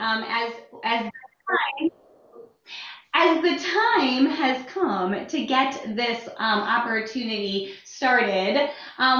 as as the time has come to get this opportunity started,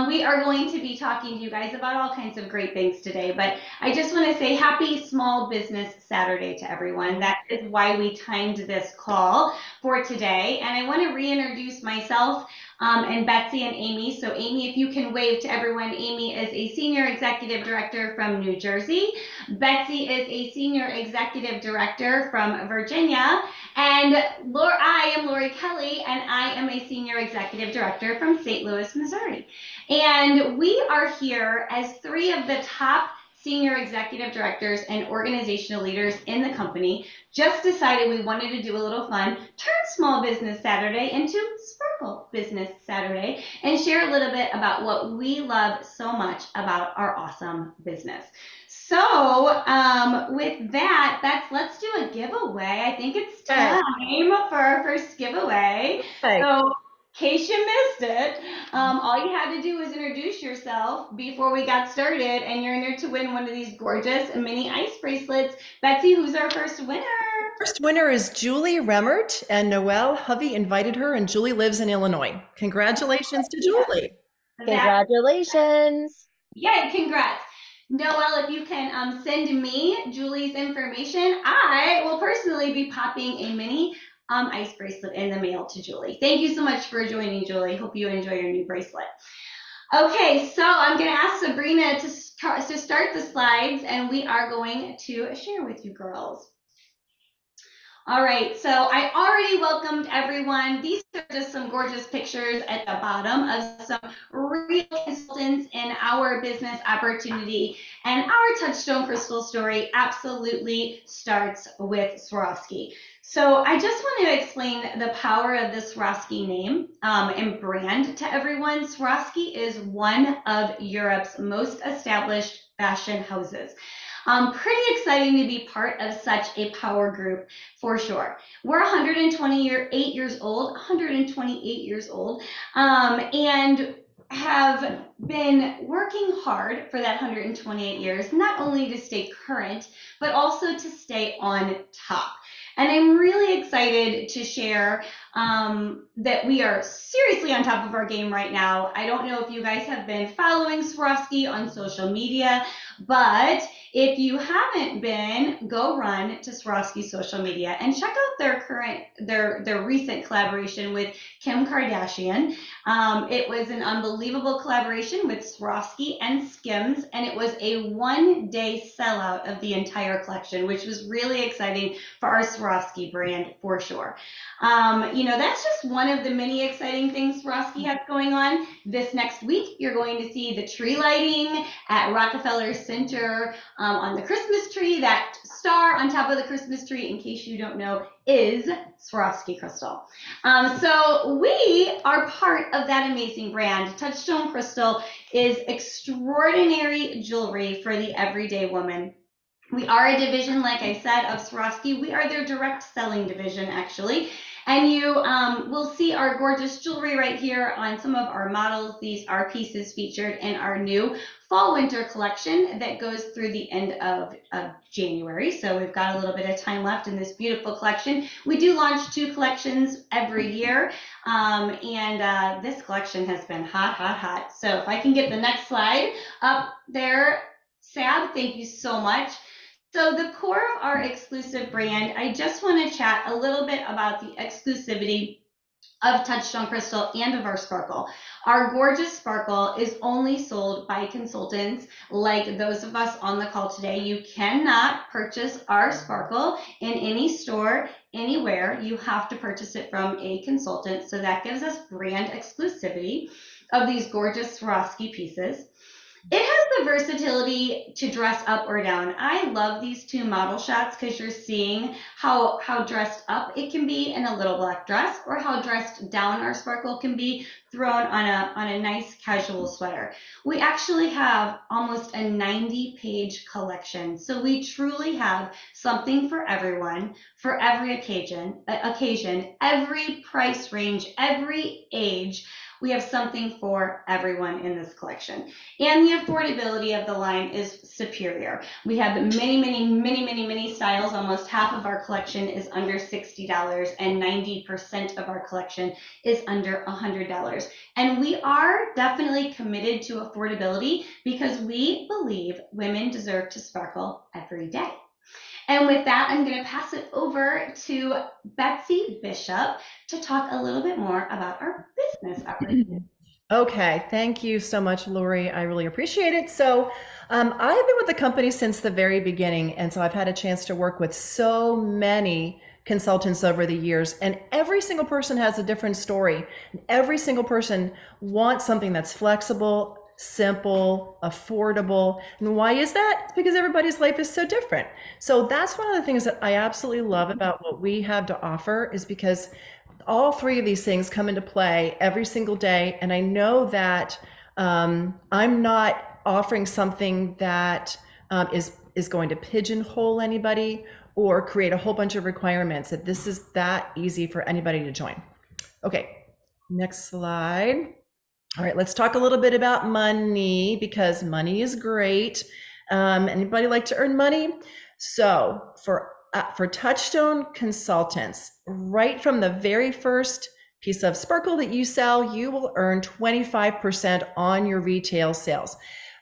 we are going to be talking to you guys about all kinds of great things today. But I just want to say happy Small Business Saturday to everyone. That is why we timed this call for today. And I want to reintroduce myself and Betsy and Amy. So, Amy, if you can wave to everyone, Amy is a Senior Executive Director from New Jersey. Betsy is a Senior Executive Director from Virginia. And I am Lori Kelly, and I am a Senior Executive Director from St. Louis, Missouri. And we are here as three of the top senior executive directors and organizational leaders in the company. Just decided we wanted to do a little fun, turn Small Business Saturday into Sparkle Business Saturday, and share a little bit about what we love so much about our awesome business. So, with that, let's do a giveaway. I think it's time for our first giveaway. Hey. So, in case you missed it, all you had to do was introduce yourself before we got started, and you're in there to win one of these gorgeous mini ice bracelets. Betsy, who's our first winner? First winner is Julie Remmert, and Noelle Hovey invited her, and Julie lives in Illinois. Congratulations to Julie. Congratulations. Yay, congrats. Noelle, if you can send me Julie's information, I will personally be popping a mini ice bracelet in the mail to Julie. Thank you so much for joining, Julie. Hope you enjoy your new bracelet. Okay, so I'm going to ask Sabrina to start the slides, and we are going to share with you girls. All right, so I already welcomed everyone. These are just some gorgeous pictures at the bottom of some real consultants in our business opportunity. And our Touchstone crystal story absolutely starts with Swarovski. So I just want to explain the power of the Swarovski name and brand to everyone. Swarovski is one of Europe's most established fashion houses. Pretty exciting to be part of such a power group for sure. We're 128 years old, and have been working hard for that 128 years, not only to stay current, but also to stay on top. And I'm really excited to share that we are seriously on top of our game right now. I don't know if you guys have been following Swarovski on social media, but if you haven't been, go run to Swarovski social media and check out their recent collaboration with Kim Kardashian. It was an unbelievable collaboration with Swarovski and Skims, and it was a one-day sellout of the entire collection, which was really exciting for our Swarovski brand for sure. That's just one of the many exciting things Swarovski has going on. This next week, you're going to see the tree lighting at Rockefeller Center on the Christmas tree. That star on top of the Christmas tree, in case you don't know, is Swarovski crystal. So we are part of that amazing brand. Touchstone Crystal is extraordinary jewelry for the everyday woman. We are a division, like I said, of Swarovski. We are their direct selling division, actually. And you will see our gorgeous jewelry right here on some of our models. These are pieces featured in our new fall-winter collection that goes through the end of January. So we've got a little bit of time left in this beautiful collection. We do launch 2 collections every year. And this collection has been hot, hot, hot. So if I can get the next slide up there, Sab, thank you so much. So the core of our exclusive brand, I just want to chat a little bit about the exclusivity of Touchstone Crystal and of our sparkle. Our gorgeous sparkle is only sold by consultants like those of us on the call today. You cannot purchase our sparkle in any store, anywhere. You have to purchase it from a consultant. So that gives us brand exclusivity of these gorgeous Swarovski pieces. It has the versatility to dress up or down. I love these 2 model shots because you're seeing how dressed up it can be in a little black dress, or how dressed down our sparkle can be thrown on a nice casual sweater. We actually have almost a 90-page collection. So we truly have something for everyone, for every occasion, every price range, every age. We have something for everyone in this collection. And the affordability of the line is superior. We have many styles. Almost half of our collection is under $60, and 90% of our collection is under $100. And we are definitely committed to affordability because we believe women deserve to sparkle every day. And with that, I'm going to pass it over to Betsey Bishop to talk a little bit more about our business opportunities. Okay, thank you so much, Lori. I really appreciate it. So, I've been with the company since the very beginning, and so I've had a chance to work with so many consultants over the years, and every single person has a different story. Every single person wants something that's flexible, simple, affordable. And why is that? It's because everybody's life is so different. So that's one of the things that I absolutely love about what we have to offer, is because all three of these things come into play every single day. And I know that I'm not offering something that is going to pigeonhole anybody or create a whole bunch of requirements, that this is that easy for anybody to join. Okay, next slide. All right, let's talk a little bit about money, because money is great. Anybody like to earn money? So for Touchstone consultants, right from the very first piece of sparkle that you sell, you will earn 25% on your retail sales.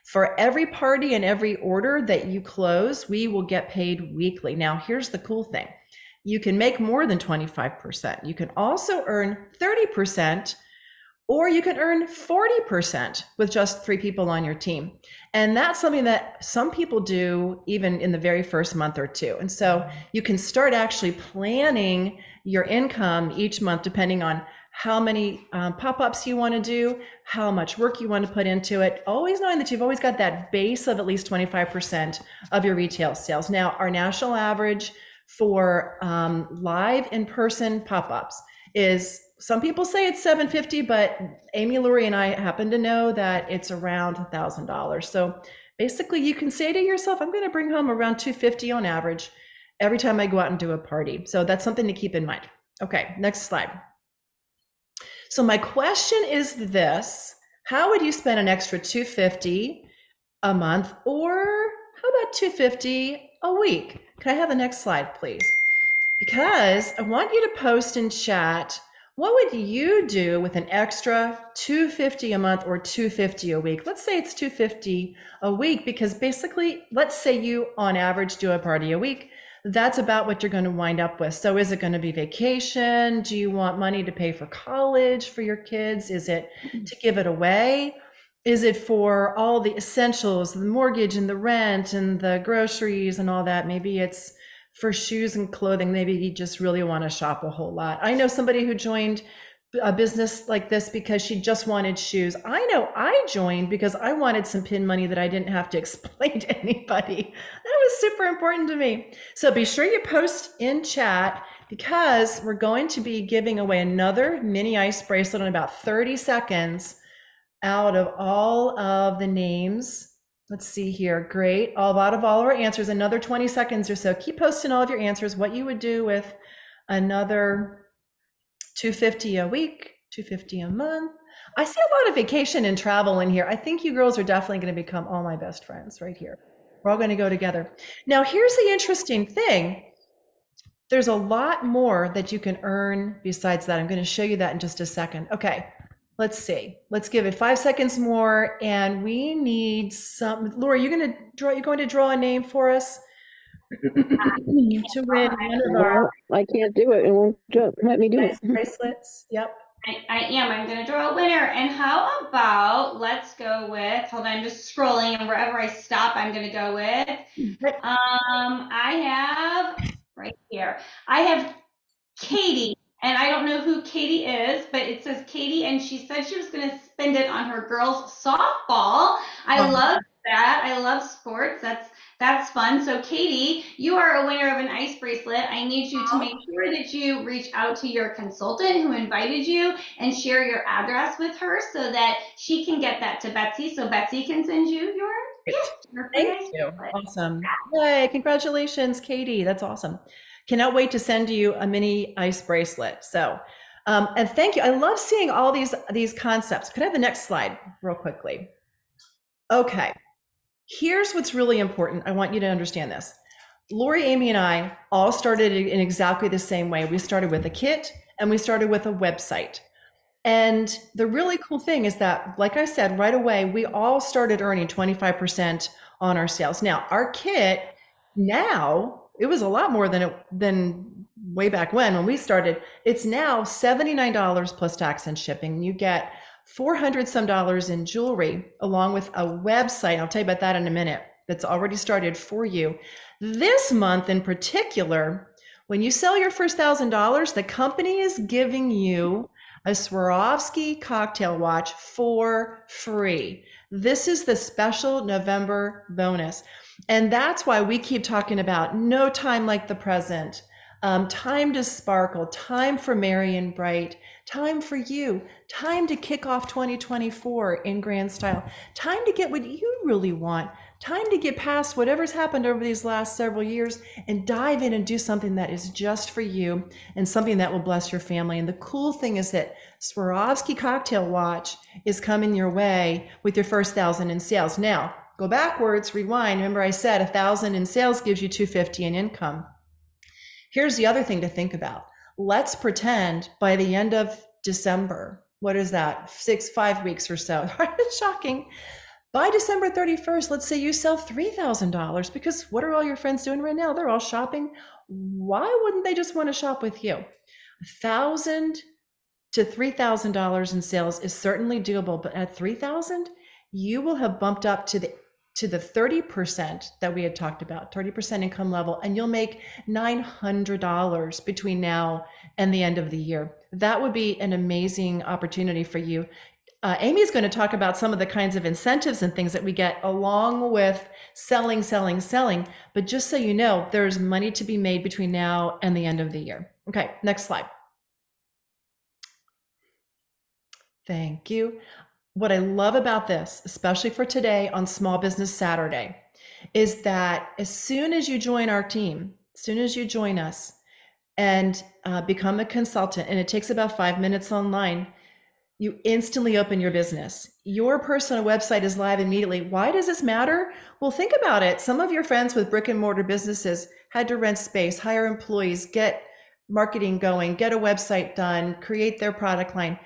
For every party and every order that you close, we will get paid weekly. Now, here's the cool thing. You can make more than 25%. You can also earn 30%, or you can earn 40% with just 3 people on your team. And that's something that some people do even in the very first month or two. And so you can start actually planning your income each month depending on how many pop-ups you want to do, how much work you want to put into it, always knowing that you've always got that base of at least 25% of your retail sales. Now, our national average for live in-person pop-ups is, some people say it's $750, but Amy, Lori, and I happen to know that it's around $1,000. So basically you can say to yourself, I'm going to bring home around $250 on average every time I go out and do a party. So that's something to keep in mind. Okay, next slide. So my question is this: how would you spend an extra $250 a month, or how about $250 a week? Can I have the next slide, please? Because I want you to post in chat, what would you do with an extra $250 a month or $250 a week? Let's say it's $250 a week, because basically, let's say you on average do a party a week. That's about what you're going to wind up with. So is it going to be vacation? Do you want money to pay for college for your kids? Is it to give it away? Is it for all the essentials, the mortgage and the rent and the groceries and all that? Maybe it's for shoes and clothing. Maybe you just really want to shop a whole lot. I know somebody who joined a business like this because she just wanted shoes. I know I joined because I wanted some pin money that I didn't have to explain to anybody. That was super important to me. So be sure you post in chat, because we're going to be giving away another Mini-Ice Bracelet in about 30 seconds out of all of the names. Let's see here. Great. Out of all of our answers, another 20 seconds or so. Keep posting all of your answers, what you would do with another $250 a week, $250 a month. I see a lot of vacation and travel in here. I think you girls are definitely going to become all my best friends right here. We're all going to go together. Now, here's the interesting thing. There's a lot more that you can earn besides that. I'm going to show you that in just a second. Okay. Let's see. Let's give it 5 seconds more, and we need some. Laura, you're going to draw a name for us to win one of our. I can't do it. It won't let me do it. Bracelets. Yep. I am. I'm going to draw a winner. And how about, let's go with, hold on, I'm just scrolling, and wherever I stop, I'm going to go with, I have, right here, I have Katie. And I don't know who Katie is, but it says Katie, and she said she was going to spend it on her girls' softball. I love that. I love sports. That's fun. So Katie, you are a winner of an ice bracelet. I need you to make sure that you reach out to your consultant who invited you and share your address with her so that she can get that to Betsey, so Betsey can send you your gift. Thank you. Awesome. Yay, congratulations, Katie. That's awesome. Cannot wait to send you a Mini-Ice Bracelet. So And thank you. I love seeing all these concepts. Could I have the next slide real quickly? Okay. Here's what's really important. I want you to understand this. Lori, Amy, and I all started in exactly the same way. We started with a kit and we started with a website. And the really cool thing is that, like I said, right away, we all started earning 25% on our sales. Now, our kit now, it was a lot more than way back when we started. It's now $79 plus tax and shipping. You get 400 some dollars in jewelry along with a website. I'll tell you about that in a minute. That's already started for you. This month in particular, when you sell your first $1,000, the company is giving you a Swarovski cocktail watch for free. This is the special November bonus. And that's why we keep talking about no time like the present, time to sparkle, time for merry and bright, time for you, time to kick off 2024 in grand style, time to get what you really want, time to get past whatever's happened over these last several years and dive in and do something that is just for you and something that will bless your family. And the cool thing is that Swarovski cocktail watch is coming your way with your first 1,000 in sales. Now, go backwards, rewind. Remember I said 1,000 in sales gives you 250 in income. Here's the other thing to think about. Let's pretend by the end of December, what is that? 5 weeks or so. Shocking. By December 31st, let's say you sell $3,000, because what are all your friends doing right now? They're all shopping. Why wouldn't they just want to shop with you? $1,000 to $3,000 in sales is certainly doable, but at $3,000, you will have bumped up to the 30% that we had talked about, 30% income level, and you'll make $900 between now and the end of the year. That would be an amazing opportunity for you. Amy is going to talk about some of the kinds of incentives and things that we get along with selling. But just so you know, there's money to be made between now and the end of the year. Okay, next slide. Thank you. What I love about this, especially for today on Small Business Saturday, is that as soon as you join our team, as soon as you join us and become a consultant, and it takes about 5 minutes online, you instantly open your business. Your personal website is live immediately. Why does this matter? Well, think about it. Some of your friends with brick and mortar businesses had to rent space, hire employees, get marketing going, get a website done, create their product line.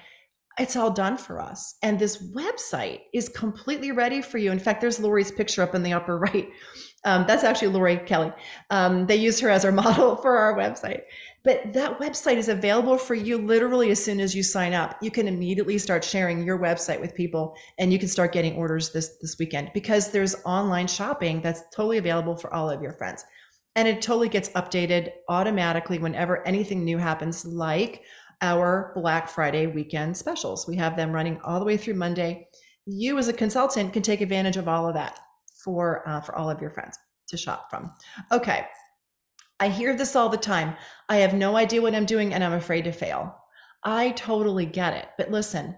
It's all done for us. And this website is completely ready for you. In fact, there's Lori's picture up in the upper right. That's actually Lori Kelly. They used her as our model for our website. But that website is available for you literally as soon as you sign up. You can immediately start sharing your website with people, and you can start getting orders this weekend, because there's online shopping that's totally available for all of your friends. And it totally gets updated automatically whenever anything new happens, like our Black Friday weekend specials. We have them running all the way through Monday. You as a consultant can take advantage of all of that for all of your friends to shop from. Okay, I hear this all the time. I have no idea what I'm doing and I'm afraid to fail. I totally get it. But listen,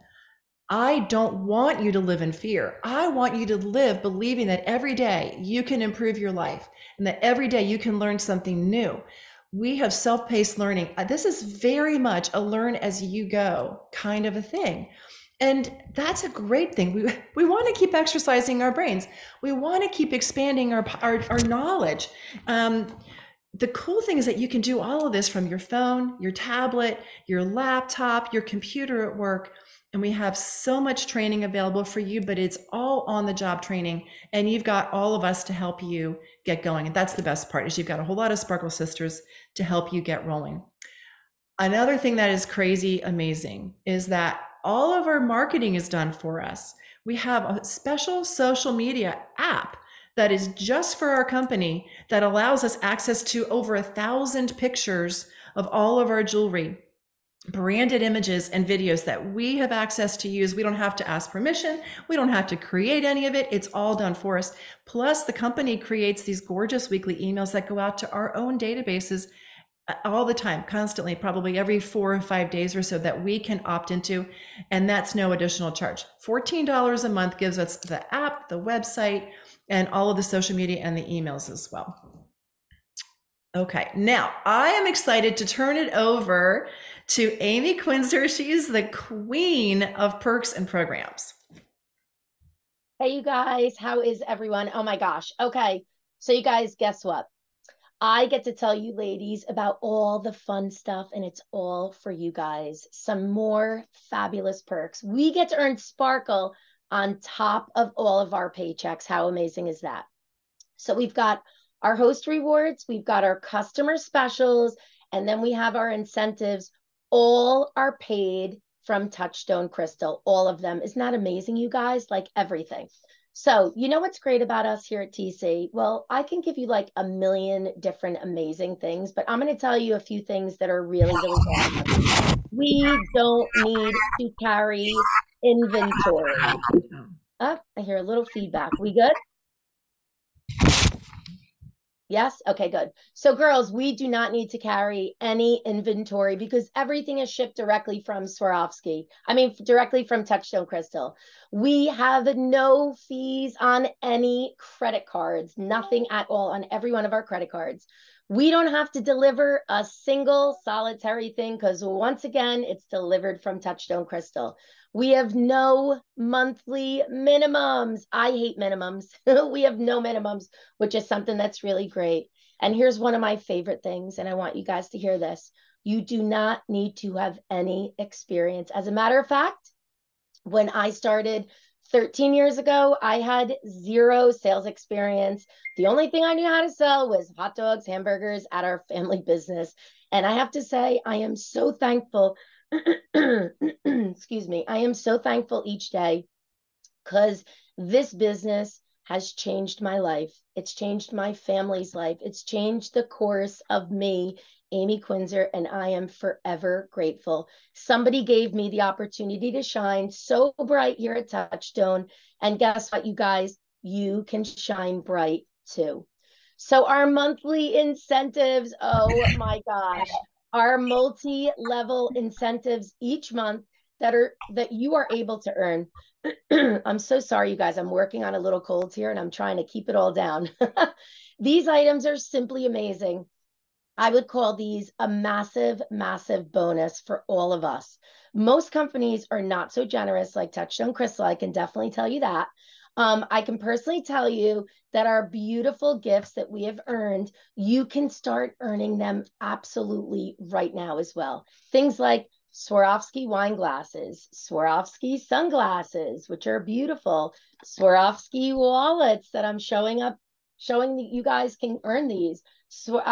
I don't want you to live in fear. I want you to live believing that every day you can improve your life and that every day you can learn something new. We have self-paced learning. This is very much a learn as you go kind of a thing. And that's a great thing. We want to keep exercising our brains. We want to keep expanding our knowledge. The cool thing is that you can do all of this from your phone, your tablet, your laptop, your computer at work. And we have so much training available for you, but it's all on the job training. And you've got all of us to help you get going. And that's the best part, is you've got a whole lot of Sparkle Sisters to help you get rolling. Another thing that is crazy amazing is that all of our marketing is done for us. We have a special social media app that is just for our company that allows us access to over 1,000 pictures of all of our jewelry, branded images and videos that we have access to use. We don't have to ask permission. We don't have to create any of it. It's all done for us. Plus, the company creates these gorgeous weekly emails that go out to our own databases all the time, constantly, probably every 4 or 5 days or so, that we can opt into. And that's no additional charge. $14 a month gives us the app, the website, and all of the social media and the emails as well. Okay, now I am excited to turn it over to Amy Quinzer. She is the queen of perks and programs. Hey, you guys, how is everyone? Oh my gosh. Okay. So, you guys, guess what? I get to tell you ladies about all the fun stuff, and it's all for you guys. Some more fabulous perks. We get to earn Sparkle on top of all of our paychecks. How amazing is that? So, we've got our host rewards, we've got our customer specials, and then we have our incentives. All are paid from Touchstone Crystal, all of them. Isn't that amazing, you guys? Like everything. So, you know what's great about us here at TC? Well, I can give you like a million different amazing things, but I'm going to tell you a few things that are really, really awesome. We don't need to carry inventory. Oh, I hear a little feedback. We good? Yes? Okay, good. So girls, we do not need to carry any inventory because everything is shipped directly from Swarovski. I mean, directly from Touchstone Crystal. We have no fees on any credit cards, nothing at all on every one of our credit cards. We don't have to deliver a single solitary thing because once again, it's delivered from Touchstone Crystal. We have no monthly minimums. I hate minimums. We have no minimums, which is something that's really great. And here's one of my favorite things, and I want you guys to hear this. You do not need to have any experience. As a matter of fact, when I started 13 years ago, I had zero sales experience. The only thing I knew how to sell was hot dogs, hamburgers at our family business. And I have to say, I am so thankful. Excuse me. I am so thankful each day because this business has changed my life. It's changed my family's life. It's changed the course of me, Amy Quinzer, and I am forever grateful. Somebody gave me the opportunity to shine so bright here at Touchstone. And guess what, you guys? You can shine bright too. So our monthly incentives, oh my gosh, our multi-level incentives each month that you are able to earn. I'm so sorry, you guys. I'm working on a little cold here and I'm trying to keep it all down. These items are simply amazing. I would call these a massive, massive bonus for all of us. Most companies are not so generous like Touchstone Crystal. I can definitely tell you that. I can personally tell you that our beautiful gifts that we have earned, you can start earning them absolutely right now as well. Things like Swarovski wine glasses, Swarovski sunglasses, which are beautiful, Swarovski wallets that I'm showing that you guys can earn these. So,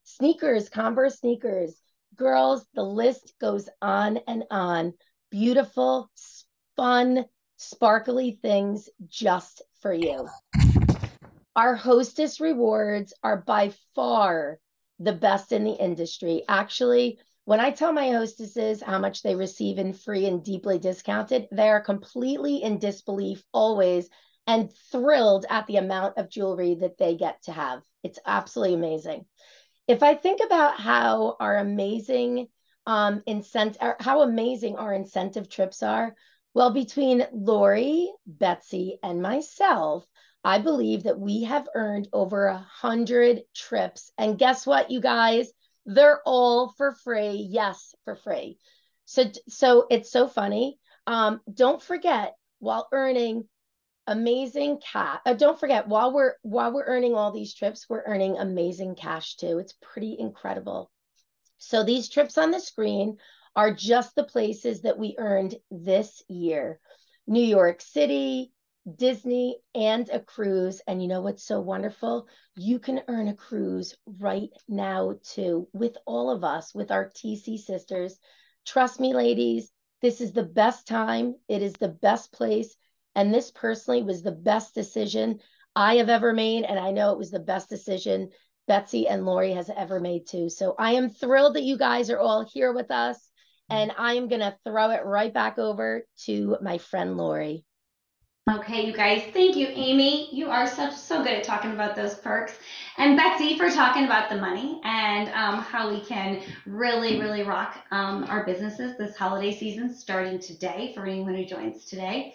sneakers, Converse sneakers. Girls, the list goes on and on. Beautiful, fun, sparkly things just for you. Our hostess rewards are by far the best in the industry. Actually, when I tell my hostesses how much they receive in free and deeply discounted, they are completely in disbelief always and thrilled at the amount of jewelry that they get to have. It's absolutely amazing. If I think about how our amazing how amazing our incentive trips are, well, between Lori, Betsey, and myself, I believe that we have earned over 100 trips. And guess what, you guys? They're all for free. Yes, for free. So it's so funny. Don't forget, while earning amazing cash. Don't forget, while we're earning all these trips, we're earning amazing cash too. It's pretty incredible. So these trips on the screen are just the places that we earned this year. New York City, Disney, and a cruise. And you know what's so wonderful? You can earn a cruise right now too, with all of us, with our TC sisters. Trust me, ladies, this is the best time. It is the best place. And this personally was the best decision I have ever made. And I know it was the best decision Betsey and Lori has ever made too. So I am thrilled that you guys are all here with us. And I am going to throw it right back over to my friend Lori. Okay, you guys, thank you, Amy. You are so good at talking about those perks. And Betsey for talking about the money and how we can really, really rock our businesses this holiday season starting today for anyone who joins today.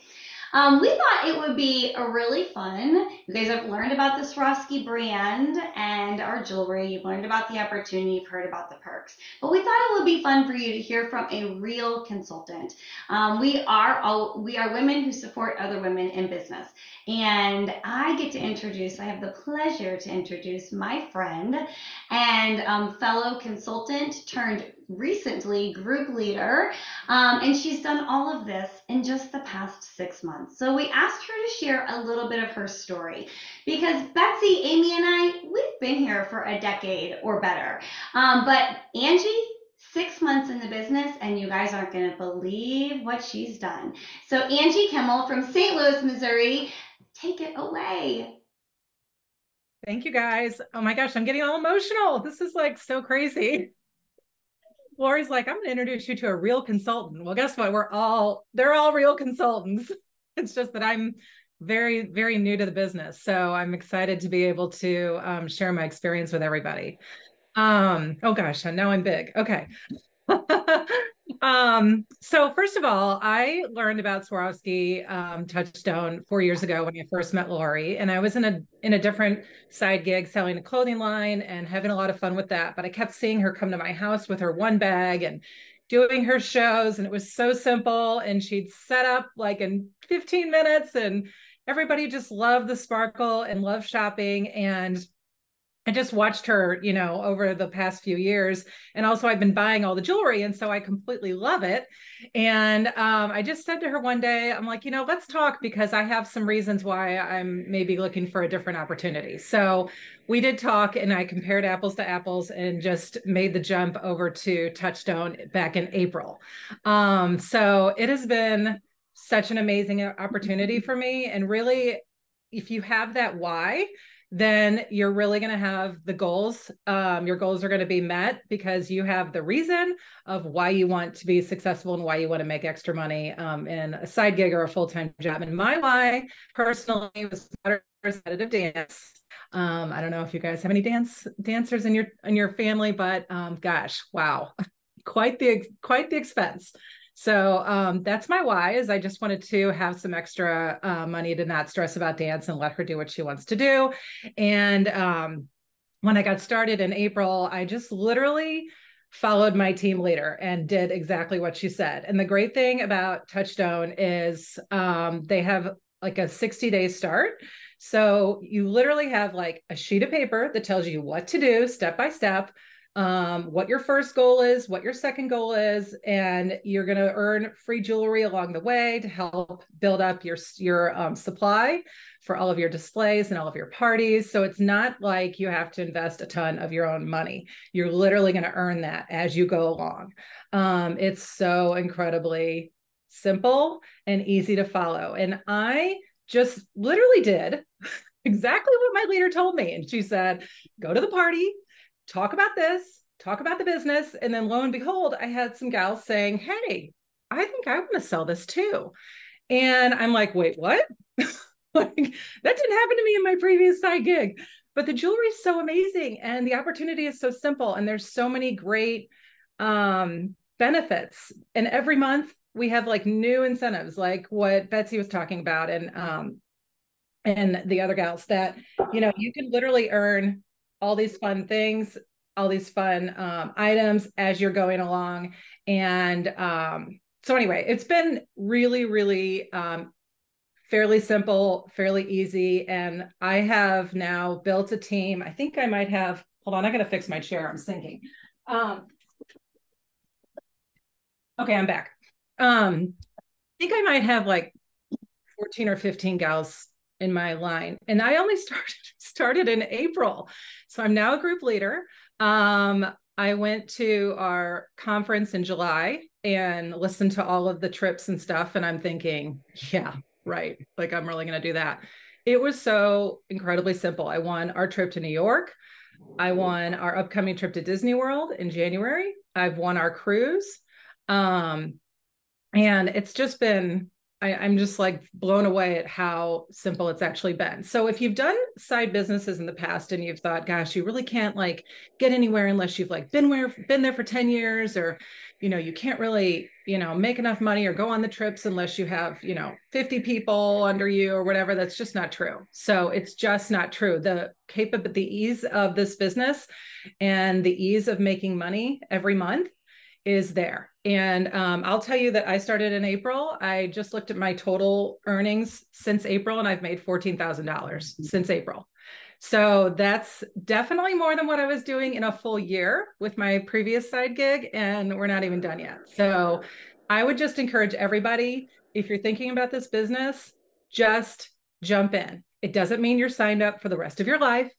We thought it would be a really fun. You guys have learned about the Swarovski brand and our jewelry. You've learned about the opportunity. You've heard about the perks. But we thought it would be fun for you to hear from a real consultant. We are women who support other women in business, and I have the pleasure to introduce my friend and fellow consultant turned recently group leader, and she's done all of this in just the past 6 months. So we asked her to share a little bit of her story because Betsey, Amy, and I, we've been here for a decade or better. But Angie, 6 months in the business, and you guys aren't going to believe what she's done. So Angie Kimmel from St. Louis, Missouri, take it away. Thank you, guys. Oh my gosh, I'm getting all emotional. This is like so crazy. Lori's like, I'm going to introduce you to a real consultant. Well, guess what? They're all real consultants. It's just that I'm very, very new to the business. So I'm excited to be able to share my experience with everybody. Oh gosh, now I'm big. Okay. So first of all, I learned about Swarovski Touchstone 4 years ago when I first met Lori, and I was in a different side gig selling a clothing line and having a lot of fun with that. But I kept seeing her come to my house with her one bag and doing her shows, and it was so simple. And she'd set up like in 15 minutes, and everybody just loved the sparkle and loved shopping. And I just watched her, over the past few years. And also I've been buying all the jewelry. And so I completely love it. And I just said to her one day, I'm like, let's talk because I have some reasons why I'm maybe looking for a different opportunity. So we did talk and I compared apples to apples and just made the jump over to Touchstone back in April. So it has been such an amazing opportunity for me. And really, if you have that why, then you're really going to have the goals. Your goals are going to be met because you have the reason of why you want to be successful and why you want to make extra money in a side gig or a full-time job. And my why personally was competitive dance. I don't know if you guys have any dancers in your family, but gosh, wow, quite the expense. So that's my why, is I just wanted to have some extra money to not stress about dance and let her do what she wants to do. And when I got started in April, I just literally followed my team leader and did exactly what she said. And the great thing about Touchstone is they have like a 60-day start. So you literally have like a sheet of paper that tells you what to do step by step, what your first goal is, what your second goal is, and you're going to earn free jewelry along the way to help build up your supply for all of your displays and all of your parties. So it's not like you have to invest a ton of your own money. You're literally going to earn that as you go along. It's so incredibly simple and easy to follow. And I just literally did exactly what my leader told me. And she said, go to the party, talk about this, talk about the business. And then lo and behold, I had some gals saying, hey, I think I want to sell this too. And I'm like, wait, what? Like, that didn't happen to me in my previous side gig. But the jewelry is so amazing and the opportunity is so simple. And there's so many great benefits. And every month we have like new incentives, like what Betsey was talking about and the other gals that, you can literally earn all these fun things, all these fun items as you're going along. And so anyway, it's been really, really fairly simple, fairly easy. And I have now built a team. I think I might have, hold on, I got to fix my chair. I'm sinking. Okay, I'm back. I think I might have like 14 or 15 gals in my line. And I only started in April. So I'm now a group leader. I went to our conference in July and listened to all of the trips and stuff. And I'm thinking, yeah, right. Like I'm really going to do that. It was so incredibly simple. I won our trip to New York. I won our upcoming trip to Disney World in January. I've won our cruise. And it's just been I'm just like blown away at how simple it's actually been. So if you've done side businesses in the past and you've thought, gosh, you really can't like get anywhere unless you've like been there for 10 years, or, you can't really, make enough money or go on the trips unless you have, 50 people under you or whatever. That's just not true. So it's just not true. The ease of this business and the ease of making money every month is there. And I'll tell you that I started in April. I just looked at my total earnings since April, and I've made $14,000 since April. So that's definitely more than what I was doing in a full year with my previous side gig, and we're not even done yet. So I would just encourage everybody, if you're thinking about this business, just jump in. It doesn't mean you're signed up for the rest of your life.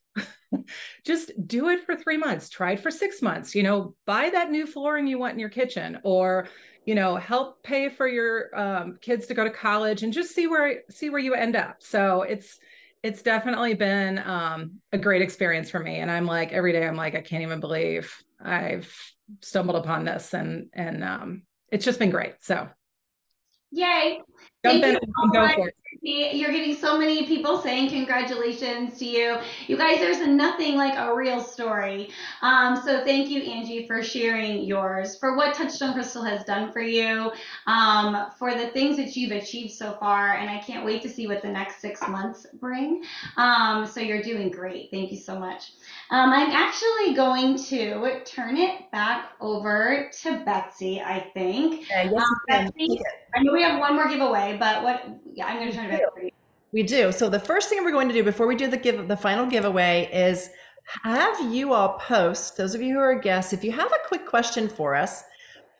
Just do it for 3 months, try it for 6 months, buy that new flooring you want in your kitchen, or, help pay for your kids to go to college, and just see where you end up. So it's definitely been a great experience for me. And I'm like, every day I'm like, I can't even believe I've stumbled upon this, and it's just been great. So Yay. jump Thank in you and so go much. for it. You're getting so many people saying congratulations to you. You guys, there's nothing like a real story. So thank you, Angie, for sharing yours, for what Touchstone Crystal has done for you, for the things that you've achieved so far. And I can't wait to see what the next 6 months bring. So you're doing great. Thank you so much. I'm actually going to turn it back over to Betsey, I think. Yeah, yes, you can. Betsey, I know we have one more giveaway, but I'm going to turn it back over to you. We do. So the first thing we're going to do before we do the final giveaway is have you all post, those of you who are guests, if you have a quick question for us,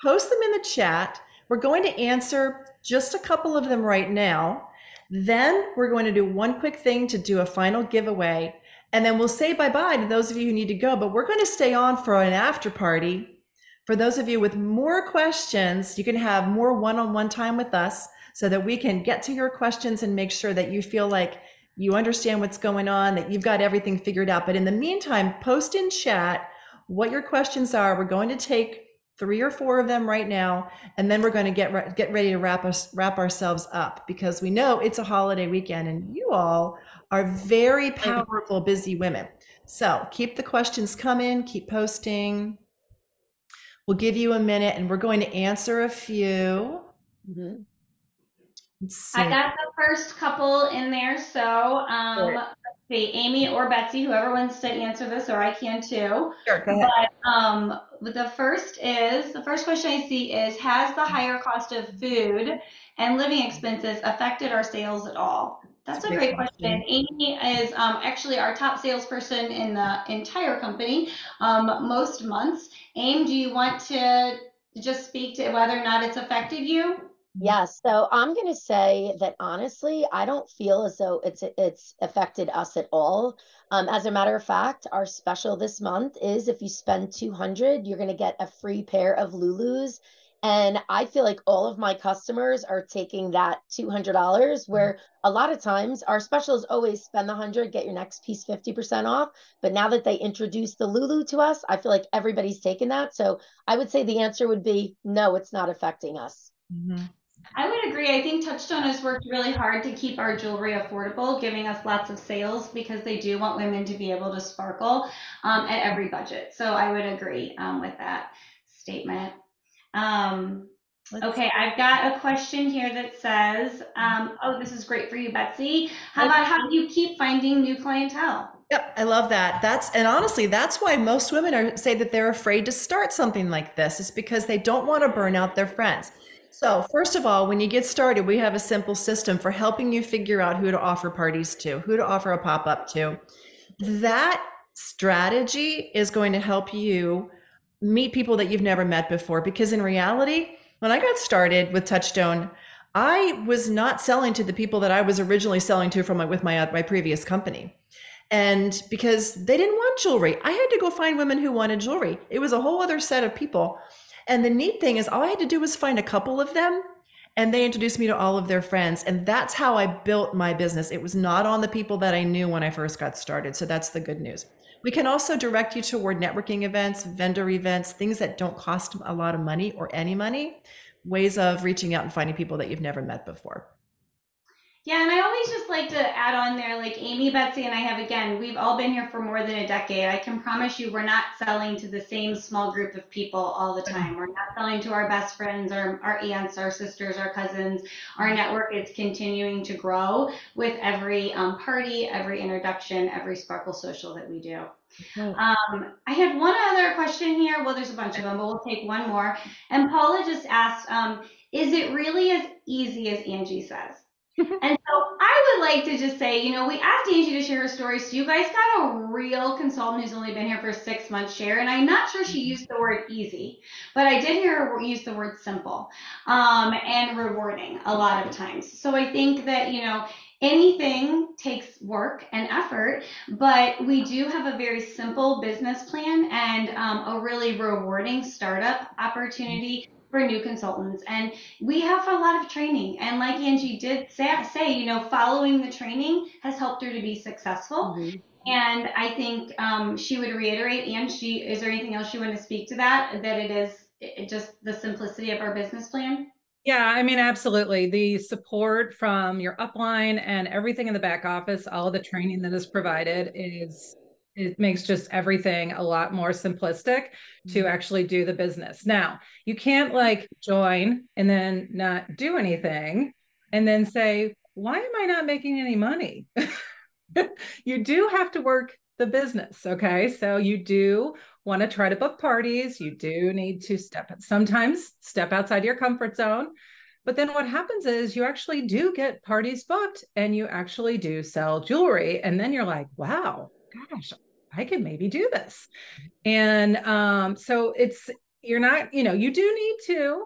post them in the chat. We're going to answer just a couple of them right now. Then we're going to do one quick thing to do a final giveaway. And then we'll say bye-bye to those of you who need to go, but we're going to stay on for an after party. For those of you with more questions, you can have more one-on-one time with us so that we can get to your questions and make sure that you feel like you understand what's going on, that you've got everything figured out. But in the meantime, post in chat what your questions are. We're going to take 3 or 4 of them right now, and then we're going to get ready to wrap ourselves up, because we know it's a holiday weekend and you all are very powerful, busy women. So keep the questions coming, keep posting. We'll give you a minute and we're going to answer a few. Mm-hmm. Let's see. I got the first couple in there. So let's see, Amy or Betsey, whoever wants to answer this, or I can too. Sure, go ahead. But the first question I see is, has the higher cost of food and living expenses affected our sales at all? That's a great question. Amy is actually our top salesperson in the entire company most months. Amy, do you want to just speak to whether or not it's affected you? Yes. So I'm going to say that honestly, I don't feel as though it's affected us at all. As a matter of fact, our special this month is if you spend $200, you're going to get a free pair of Lulus. And I feel like all of my customers are taking that $200, where a lot of times our special is always spend the 100, get your next piece 50% off. But now that they introduced the Lulu to us, I feel like everybody's taken that. So I would say the answer would be no, it's not affecting us. Mm-hmm. I would agree. I think Touchstone has worked really hard to keep our jewelry affordable, giving us lots of sales, because they do want women to be able to sparkle at every budget. So I would agree with that statement. Okay, I've got a question here that says, oh, this is great for you, Betsey. How do you keep finding new clientele? Yep, I love that. And honestly, that's why most women say that they're afraid to start something like this, is because they don't want to burn out their friends. So first of all, when you get started, we have a simple system for helping you figure out who to offer parties to, who to offer a pop-up to. That strategy is going to help you meet people that you've never met before, because in reality, when I got started with Touchstone, I was not selling to the people that I was originally selling to with my previous company. And because they didn't want jewelry, I had to go find women who wanted jewelry. It was a whole other set of people. And the neat thing is, all I had to do was find a couple of them, and they introduced me to all of their friends. And that's how I built my business. It was not on the people that I knew when I first got started. So that's the good news. We can also direct you toward networking events, vendor events, things that don't cost a lot of money or any money. ways of reaching out and finding people that you've never met before. Yeah, and I always just like to add on there, like Amy, Betsey, and I have, again, we've all been here for more than a decade. I can promise you we're not selling to the same small group of people all the time. We're not selling to our best friends, our aunts, our sisters, our cousins. Our network is continuing to grow with every party, every introduction, every Sparkle Social that we do. I had one other question here. Well, there's a bunch of them, but we'll take one more. And Paula just asked, is it really as easy as Angie says? And so I would like to just say, we asked Angie to share her story, so you guys got a real consultant who's only been here for 6 months share, and I'm not sure she used the word easy, but I did hear her use the word simple and rewarding a lot of times. So I think that, anything takes work and effort, but we do have a very simple business plan and a really rewarding startup opportunity for new consultants. And we have a lot of training. And like Angie did say, following the training has helped her to be successful. Mm-hmm. And I think she would reiterate, and is there anything else you want to speak to that it is just the simplicity of our business plan? Yeah, I mean, absolutely. The support from your upline and everything in the back office, all of the training that is provided it makes just everything a lot more simplistic to actually do the business. Now, you can't join and then not do anything and then say, why am I not making any money? You do have to work the business. Okay. So you do want to try to book parties. You do need to sometimes step outside your comfort zone. But then what happens is you actually do get parties booked and you actually do sell jewelry. And then you're like, wow, gosh, I could maybe do this. And so you're not, you do need to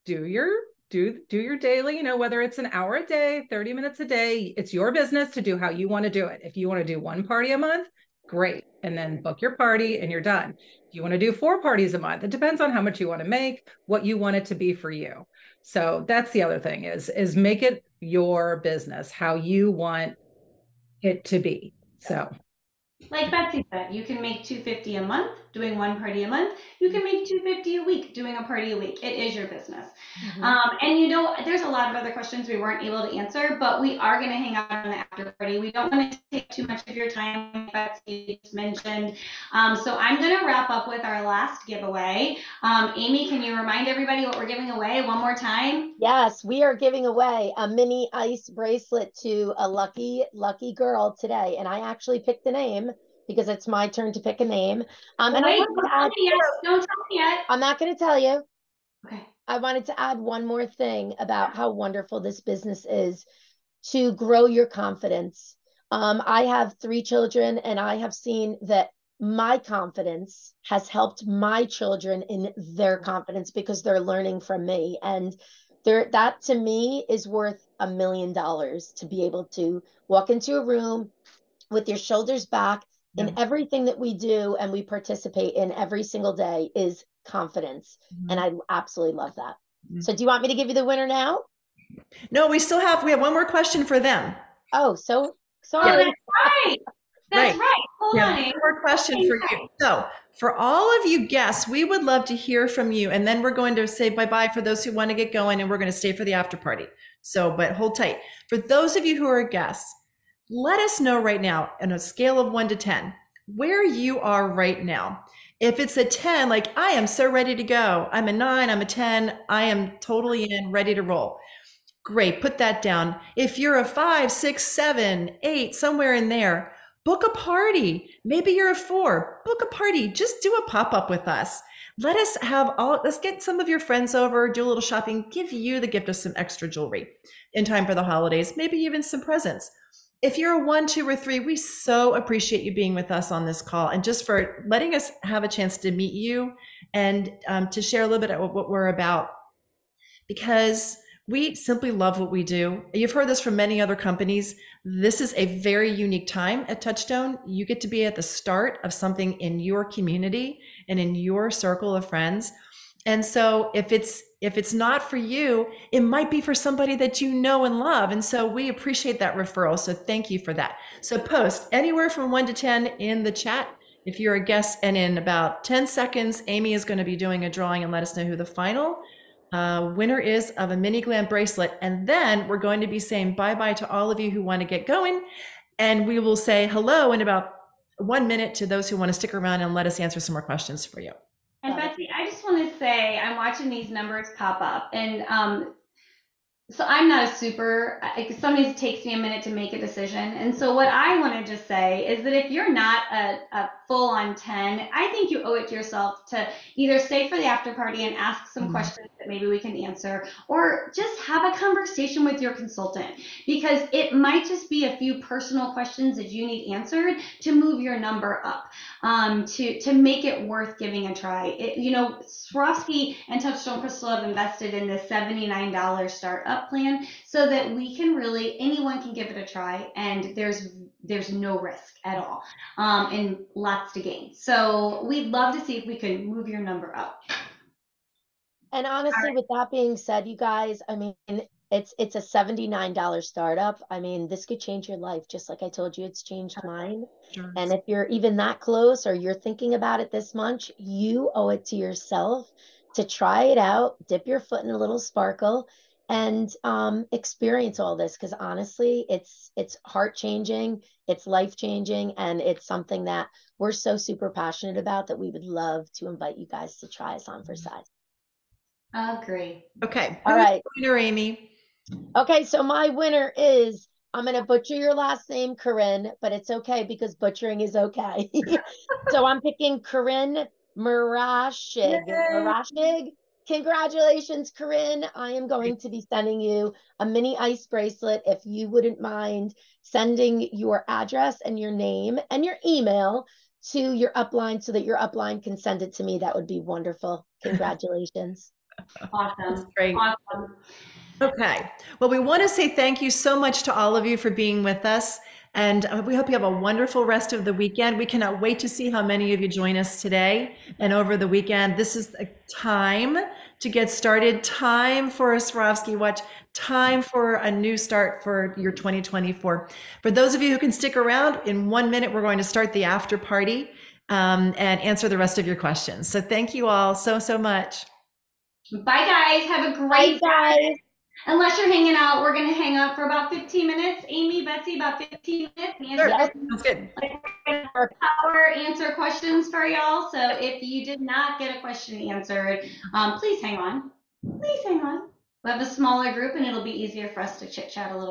do your daily, whether it's an hour a day, 30 minutes a day, it's your business to do how you want to do it. If you want to do 1 party a month, great. And then book your party and you're done. If you want to do 4 parties a month, it depends on how much you want to make, what you want it to be for you. So that's the other thing is make it your business, how you want it to be. So like Betsey said, you can make $250 a month doing 1 party a month. You can make $250 a week doing a party a week. It is your business. Mm-hmm. And there's a lot of other questions we weren't able to answer, but we are going to hang out on the after party. We don't want to take too much of your time, Betsey just mentioned. So I'm going to wrap up with our last giveaway. Amy, can you remind everybody what we're giving away one more time? Yes, we are giving away a Mini-Ice Bracelet to a lucky girl today. And I actually picked the name because it's my turn to pick a name. Wait, don't tell me yet. I'm not going to tell you. Okay. I wanted to add one more thing about how wonderful this business is to grow your confidence. I have 3 children, and I have seen that my confidence has helped my children in their confidence because they're learning from me. And that to me is worth $1 million to be able to walk into a room with your shoulders back in everything that we do and we participate in every single day is confidence. Mm-hmm. And I absolutely love that. Mm-hmm. So do you want me to give you the winner now? No, we have one more question for them. Oh, so sorry. Oh, that's right. That's right. Hold on. One more question for you. So for all of you guests, we would love to hear from you. And then we're going to say bye-bye for those who want to get going, and we're going to stay for the after party. So, but hold tight. For those of you who are guests, let us know right now on a scale of 1 to 10, where you are right now. If it's a 10, like I am so ready to go. I'm a 9, I'm a 10. I am totally in, ready to roll. Great, put that down. If you're a 5, 6, 7, 8, somewhere in there, book a party. Maybe you're a 4, book a party. Just do a pop-up with us. Let's get some of your friends over, do a little shopping, give you the gift of some extra jewelry in time for the holidays, maybe even some presents. If you're a 1, 2, or 3, we so appreciate you being with us on this call and just for letting us have a chance to meet you and to share a little bit of what we're about, because we simply love what we do. You've heard this from many other companies. This is a very unique time at Touchstone. You get to be at the start of something in your community and in your circle of friends. And so if it's not for you, it might be for somebody that you know and love. And so we appreciate that referral. So thank you for that. So post anywhere from 1 to 10 in the chat if you're a guest. And in about 10 seconds, Amy is going to be doing a drawing and let us know who the final Winner is of a mini glam bracelet. And then we're going to be saying bye-bye to all of you who want to get going. And we will say hello in about 1 minute to those who want to stick around and let us answer some more questions for you. And Betsey, I just want to say I'm watching these numbers pop up, and so I'm not a super, sometimes it takes me a minute to make a decision. And so what I want to just say is that if you're not a full on 10, I think you owe it to yourself to either stay for the after party and ask some questions that maybe we can answer, or just have a conversation with your consultant, because it might just be a few personal questions that you need answered to move your number up, to make it worth giving a try. Swarovski and Touchstone Crystal have invested in this $79 startup plan so that we can anyone can give it a try, and there's no risk at all, and lots to gain. So we'd love to see if we can move your number up. And honestly, with that being said, you guys, I mean, it's a $79 startup. I mean, this could change your life. Just like I told you, it's changed mine. Sure. And if you're even that close, or you're thinking about it this much, you owe it to yourself to try it out, dip your foot in a little sparkle, and experience all this. Because honestly, it's heart changing, it's life changing, and it's something that we're so super passionate about that we would love to invite you guys to try us on for size. Agree. Okay. All right. Winner, Amy. Okay, so my winner is, I'm going to butcher your last name, Corinne, but it's okay because butchering is okay. So I'm picking Corinne Marashig. Marashig. Congratulations, Corinne. I am going to be sending you a mini ice bracelet. If you wouldn't mind sending your address and your name and your email to your upline so that your upline can send it to me, that would be wonderful. Congratulations. Awesome. That's great. Awesome. Okay. Well, we want to say thank you so much to all of you for being with us. And we hope you have a wonderful rest of the weekend. We cannot wait to see how many of you join us today and over the weekend. This is a time to get started, time for a Swarovski watch, time for a new start for your 2024. For those of you who can stick around, in 1 minute, we're going to start the after party and answer the rest of your questions. So thank you all so much. Bye, guys. Have a great day. Unless you're hanging out, we're going to hang out for about 15 minutes. Amy, Betsey, about 15 minutes. Sure. Sounds good. Answer questions for y'all. So if you did not get a question answered, please hang on. Please hang on. We'll have a smaller group, and it'll be easier for us to chit chat a little bit.